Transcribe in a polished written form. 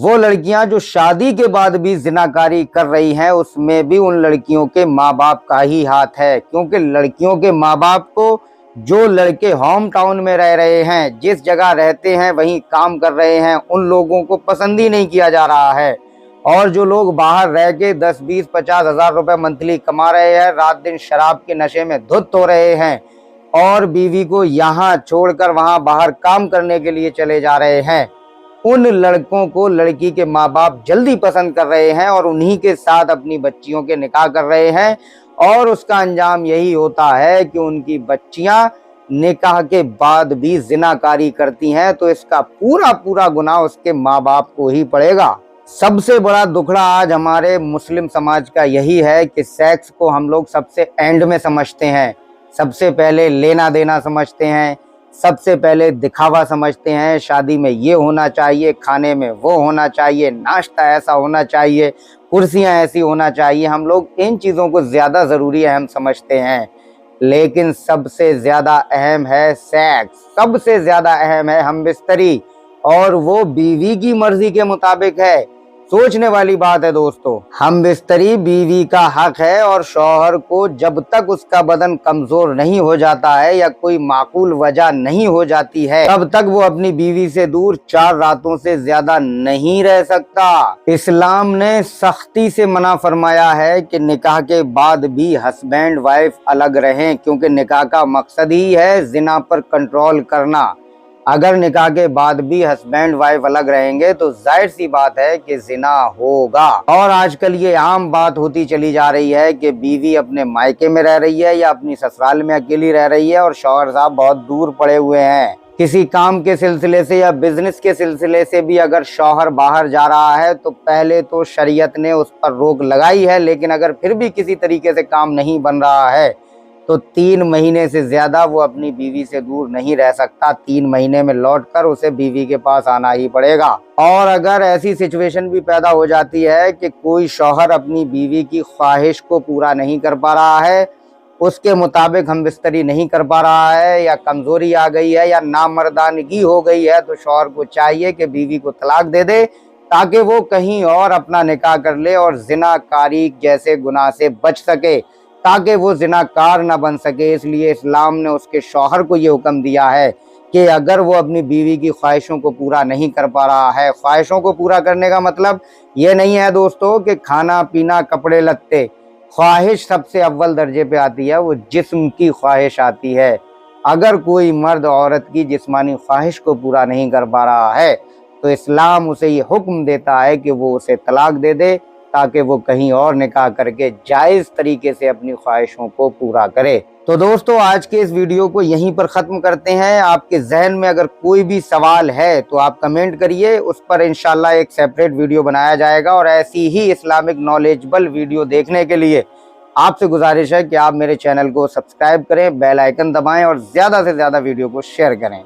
وہ لڑکیاں جو شادی کے بعد بھی زناکاری کر رہی ہیں، اس میں بھی ان لڑکیوں کے ماں باپ کا ہی ہاتھ ہے، کیونکہ لڑکیوں کے ماں باپ کو جو لڑکے ہوم ٹاؤن میں رہ رہے ہیں، جس جگہ رہتے ہیں وہیں کام کر رہے ہیں، ان لوگوں کو پسند ہی نہیں کیا جا رہا ہے۔ اور جو لوگ باہر رہ کے 10 20 50 ہزار روپے منتھلی کما رہے ہیں، رات دن شراب کے نشے میں دھت ہو رہے ہیں اور بیوی کو یہاں چھوڑ کر وہاں باہر کام کرنے کے لیے چلے جا رہے ہیں، ان لڑکوں کو لڑکی کے ماں باپ جلدی پسند کر رہے ہیں اور انہی کے ساتھ اپنی بچیوں کے نکاح کر رہے ہیں، اور اس کا انجام یہی ہوتا ہے کہ ان کی بچیاں نکاح کے بعد بھی زناکاری کرتی ہیں، تو اس کا پورا گناہ اس کے ماں باپ کو ہی پڑے گا۔ سب سے بڑا دکھڑا آج ہمارے مسلم سماج کا یہی ہے کہ سیکس کو ہم لوگ سب سے اینڈ میں سمجھتے ہیں، سب سے پہلے لینا دینا سمجھتے ہیں، سب سے پہلے دکھاوا سمجھتے ہیں، شادی میں یہ ہونا چاہیے، کھانے میں وہ ہونا چاہیے، ناشتہ ایسا ہونا چاہیے، کرسیاں ایسی ہونا چاہیے، ہم لوگ ان چیزوں کو زیادہ ضروری اہم سمجھتے ہیں، لیکن سب سے زیادہ اہم ہے سیکس، سب سے زیادہ اہم ہے ہم بستری، اور وہ بیوی کی مرضی کے مطابق ہے۔ سوچنے والی بات ہے دوستو، ہم بستری بیوی کا حق ہے، اور شوہر کو جب تک اس کا بدن کمزور نہیں ہو جاتا ہے یا کوئی معقول وجہ نہیں ہو جاتی ہے، تب تک وہ اپنی بیوی سے دور 4 راتوں سے زیادہ نہیں رہ سکتا۔ اسلام نے سختی سے منع فرمایا ہے کہ نکاح کے بعد بھی ہسبینڈ وائف الگ رہیں، کیونکہ نکاح کا مقصد ہی ہے زنا پر کنٹرول کرنا۔ اگر نکاح کے بعد بھی ہسبینڈ وائف الگ رہیں گے تو ظاہر سی بات ہے کہ زنا ہوگا، اور آج کل یہ عام بات ہوتی چلی جا رہی ہے کہ بیوی اپنے مائکے میں رہ رہی ہے یا اپنی سسرال میں اکیلی رہ رہی ہے اور شوہر صاحب بہت دور پڑے ہوئے ہیں۔ کسی کام کے سلسلے سے یا بزنس کے سلسلے سے بھی اگر شوہر باہر جا رہا ہے تو پہلے تو شریعت نے اس پر روک لگائی ہے، لیکن اگر پھر بھی کسی طریقے سے کام نہیں بن رہا ہے تو 3 مہینے سے زیادہ وہ اپنی بیوی سے دور نہیں رہ سکتا، 3 مہینے میں لوٹ کر اسے بیوی کے پاس آنا ہی پڑے گا۔ اور اگر ایسی سچویشن بھی پیدا ہو جاتی ہے کہ کوئی شوہر اپنی بیوی کی خواہش کو پورا نہیں کر پا رہا ہے، اس کے مطابق ہم بستری نہیں کر پا رہا ہے، یا کمزوری آ گئی ہے یا نامردانگی ہو گئی ہے، تو شوہر کو چاہیے کہ بیوی کو طلاق دے دے تاکہ وہ کہیں اور اپنا نکاح کر لے اور زناکاری جیسے گناہ سے بچ سکے، تاکہ وہ زناکار نہ بن سکے۔ اس لیے اسلام نے اس کے شوہر کو یہ حکم دیا ہے کہ اگر وہ اپنی بیوی کی خواہشوں کو پورا نہیں کر پا رہا ہے، خواہشوں کو پورا کرنے کا مطلب یہ نہیں ہے دوستو کہ کھانا پینا کپڑے لتے، خواہش سب سے اول درجے پہ آتی ہے، وہ جسم کی خواہش آتی ہے۔ اگر کوئی مرد عورت کی جسمانی خواہش کو پورا نہیں کر پا رہا ہے تو اسلام اسے یہ حکم دیتا ہے کہ وہ اسے طلاق دے دے تاکہ وہ کہیں اور نکاح کر کے جائز طریقے سے اپنی خواہشوں کو پورا کرے۔ تو دوستو آج کے اس ویڈیو کو یہیں پر ختم کرتے ہیں۔ آپ کے ذہن میں اگر کوئی بھی سوال ہے تو آپ کمنٹ کریے، اس پر انشاءاللہ ایک سیپریٹ ویڈیو بنایا جائے گا، اور ایسی ہی اسلامک نالجبل ویڈیو دیکھنے کے لیے آپ سے گزارش ہے کہ آپ میرے چینل کو سبسکرائب کریں، بیل آئیکن دبائیں اور زیادہ سے زیادہ ویڈیو کو شیئر کریں۔